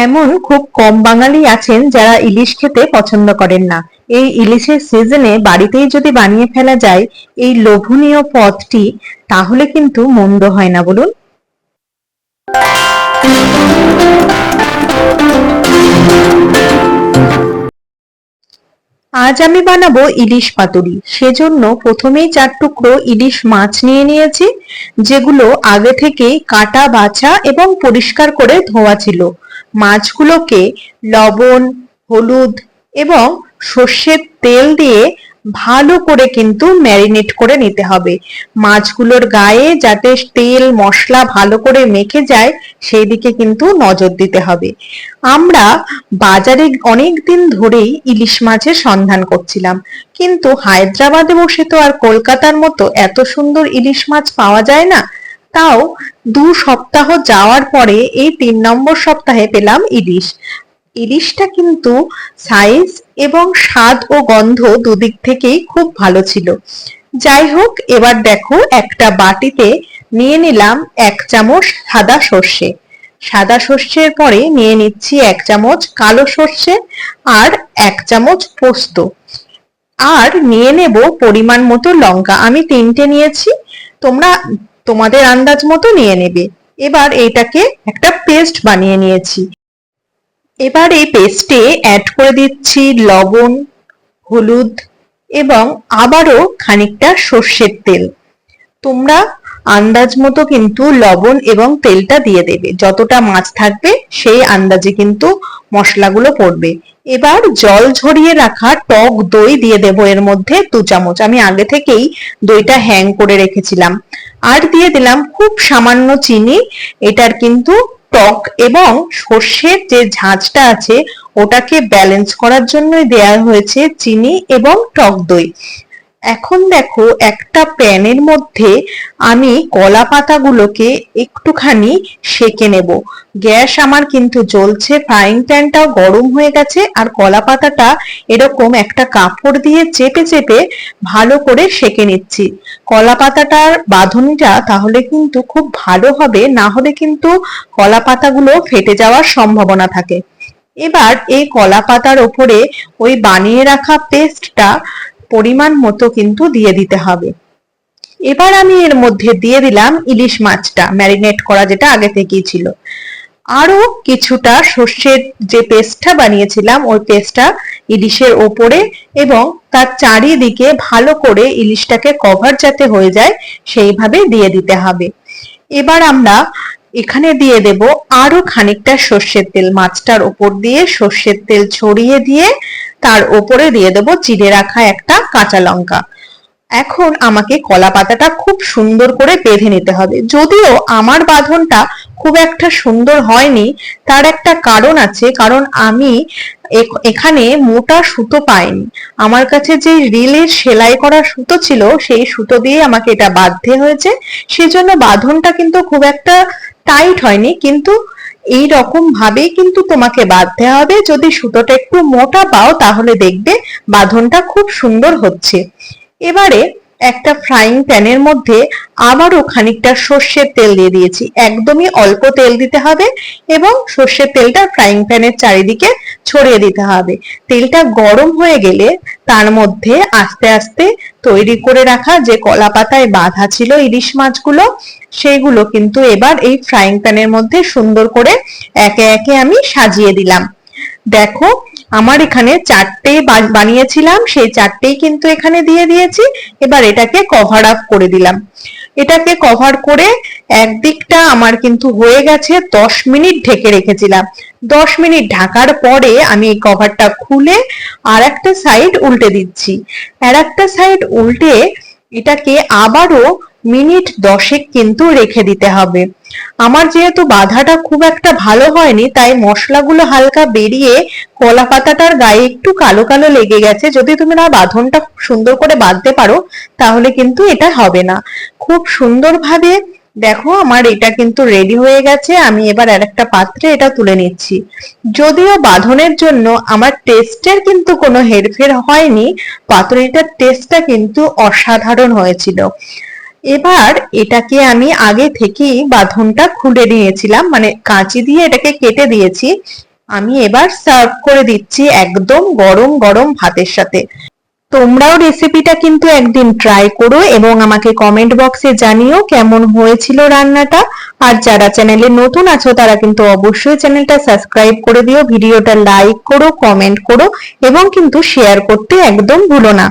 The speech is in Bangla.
এমন খুব কম বাঙালি আছেন যারা ইলিশ খেতে পছন্দ করেন না। এই ইলিশের সিজনে বাড়িতেই যদি বানিয়ে ফেলা যায় এই লোভনীয় পদটি, তাহলে কিন্তু মন্দ হয় না, বলুন। আজ আমি বানাবো ইলিশ পাতুরি। সেজন্য প্রথমেই 4 টুকরো ইলিশ মাছ নিয়ে নিয়েছি, যেগুলো আগে থেকেই কাটা বাছা এবং পরিষ্কার করে ধোয়া ছিল। মাছগুলোকে লবণ, হলুদ এবং সর্ষের তেল দিয়ে ভালো করে কিন্তু ম্যারিনেট করে নিতে হবে। মাছগুলোর গায়ে যাতে তেল মশলা ভালো করে মেখে যায়, সেই দিকে কিন্তু নজর দিতে হবে। আমরা বাজারে অনেক দিন ধরেই ইলিশ মাছের সন্ধান করছিলাম, কিন্তু হায়দ্রাবাদে বসে তো আর কলকাতার মতো এত সুন্দর ইলিশ মাছ পাওয়া যায় না। তাও 2 সপ্তাহ যাওয়ার পরে এই 3 নম্বর সপ্তাহে পেলাম ইলিশ। ইলিশটা কিন্তু সাইজ এবং স্বাদ ও গন্ধ দুদিক থেকেই খুব ভালো ছিল। যাই হোক, এবার দেখো একটা বাটিতে নিয়ে নিলাম 1 চামচ সাদা সর্ষে। সাদা সর্ষের পরে নিয়ে নিচ্ছি 1 চামচ কালো সর্ষে আর 1 চামচ পোস্ত। আর নিয়ে নেব পরিমাণ মতো লঙ্কা। আমি 3টে নিয়েছি, তোমরা তোমাদের আন্দাজ মতো নিয়ে নেবে। এবার এটাকে একটা পেস্ট বানিয়ে নিয়েছি। এবার এই পেস্টে অ্যাড করে দিচ্ছি লবণ, হলুদ এবং আবারও খানিকটা সর্ষের তেল। তোমরা আন্দাজ মতো কিন্তু লবণ এবং তেলটা দিয়ে দেবে, যতটা মাছ থাকবে সেই আন্দাজে কিন্তু মশলাগুলো পড়বে। এবার জল ঝরিয়ে রাখা টক দই দিয়ে দেব এর মধ্যে 2 চামচ। আমি আগে থেকেই দইটা হ্যাং করে রেখেছিলাম। আর দিয়ে দিলাম খুব সামান্য চিনি। এটার কিন্তু টক এবং সর্ষের যে ঝাঁঝটা আছে ওটাকে ব্যালেন্স করার জন্যই দেয়া হয়েছে চিনি এবং টক দই। এখন দেখো একটা প্যানের মধ্যে আমি কলা পাতাগুলোকে একটুখানি সেঁকে নেব। গ্যাস আমার কিন্তু জ্বলছে, ফ্রাইং প্যানটাও গরম হয়ে গেছে, আর কলা পাতাটা এরকম একটা কাপড় দিয়ে চেপে চেপে ভালো করে সেঁকে নিচ্ছি। কলা পাতাটার বাঁধনিটা তাহলে কিন্তু খুব ভালো হবে, না হলে কিন্তু কলা পাতাগুলো ফেটে যাওয়ার সম্ভাবনা থাকে। এবার এই কলা পাতার ওপরে ওই বানিয়ে রাখা পেস্টটা পরিমাণ মতো কিন্তু দিয়ে দিতে হবে। এবার আমি এর মধ্যে দিয়ে দিলাম ইলিশ মাছটা ম্যারিনেট করা, যেটা আগে থেকেই ছিল। আরো কিছুটা সর্ষের যে পেস্টটা বানিয়েছিলাম ওই পেস্টটা ইলিশের ওপরে এবং তার চারিদিকে ভালো করে ইলিশটাকে কভার যাতে হয়ে যায় সেইভাবে দিয়ে দিতে হবে। এবার আমরা এখানে দিয়ে দেব আরো খানিকটা সর্ষের তেল। মাছটার ওপর দিয়ে সর্ষের তেল ছড়িয়ে দিয়ে তার ওপরে দিয়ে দেব চিড়ে রাখা একটা কাঁচা লঙ্কা। এখন আমাকে কলা পাতাটা খুব সুন্দর করে বেঁধে নিতে হবে। যদিও আমার বাঁধনটা খুব একটা সুন্দর হয়নি, তার একটা কারণ আছে। কারণ আমি এখানে মোটা সুতো পাইনি। আমার কাছে যে রিলের সেলাই করা সুতো ছিল সেই সুতো দিয়ে আমাকে এটা বাঁধতে হয়েছে। সেজন্য বাঁধনটা কিন্তু খুব একটা টাইট হয়নি, কিন্তু এই রকম ভাবেই কিন্তু তোমাকে বাঁধতে হবে। যদি সুতোটা একটু মোটা পাও তাহলে দেখবে বাঁধনটা খুব সুন্দর হচ্ছে। এবারে একটা ফ্রাইং প্যানের মধ্যে আবারও খানিকটা সর্ষের তেল দিয়ে দিয়েছি। একদমই অল্প তেল দিতে হবে এবং সর্ষের তেলটা ফ্রাইং প্যানের চারিদিকে ছড়িয়ে দিতে হবে। তেলটা গরম হয়ে গেলে তার মধ্যে আস্তে আস্তে তৈরি করে রাখা যে কলা পাতায় বাঁধা ছিল ইলিশ মাছগুলো, সেইগুলো কিন্তু এবার এই ফ্রাইং প্যানের মধ্যে সুন্দর করে একে একে আমি সাজিয়ে দিলাম। দেখো, আমার এখানে 4টে বানিয়েছিলাম, সেই 4টেই কিন্তু এখানে দিয়ে দিয়েছি। এবার এটাকে কভার আপ করে দিলাম। এটাকে কভার করে একদিকটা আমার কিন্তু হয়ে গেছে। 10 মিনিট ঢেকে রেখেছিলাম। 10 মিনিট ঢাকার পরে আমি এই কভারটা খুলে আর একটা সাইড উল্টে দিচ্ছি। আর একটা সাইড উল্টে এটাকে আবারও মিনিট 10 কিন্তু রেখে দিতে হবে। আমার যেহেতু বাঁধাটা খুব একটা ভালো হয়নি, তাই মশলাগুলো হালকা বেরিয়ে কলা পাতাটার গায়ে একটু কালো কালো লেগে গেছে। যদি তুমি না বাঁধনটা খুব সুন্দর করে বাঁধতে পারো তাহলে কিন্তু এটা হবে না। খুব সুন্দরভাবে দেখো আমার এটা কিন্তু রেডি হয়ে গেছে। আমি এবার আরেকটা পাত্রে এটা তুলে নিচ্ছি। যদিও বাঁধনের জন্য আমার টেস্টের কিন্তু কোনো হেরফের হয়নি, পাতুরিটার টেস্টটা কিন্তু অসাধারণ হয়েছিল। এবার এটাকে আমি আগে থেকেই বাঁধনটা খুলে নিয়েছিলাম, মানে কাঁচি দিয়ে এটাকে কেটে দিয়েছি। আমি এবার সার্ভ করে দিচ্ছি একদম গরম গরম ভাতের সাথে। তোমরাও রেসিপিটা কিন্তু একদিন ট্রাই করো এবং আমাকে কমেন্ট বক্সে জানিও কেমন হয়েছিল রান্নাটা। আর যারা চ্যানেলে নতুন আছো তারা কিন্তু অবশ্যই চ্যানেলটা সাবস্ক্রাইব করে দিও, ভিডিওটা লাইক করো, কমেন্ট করো এবং কিন্তু শেয়ার করতে একদম ভুলো না।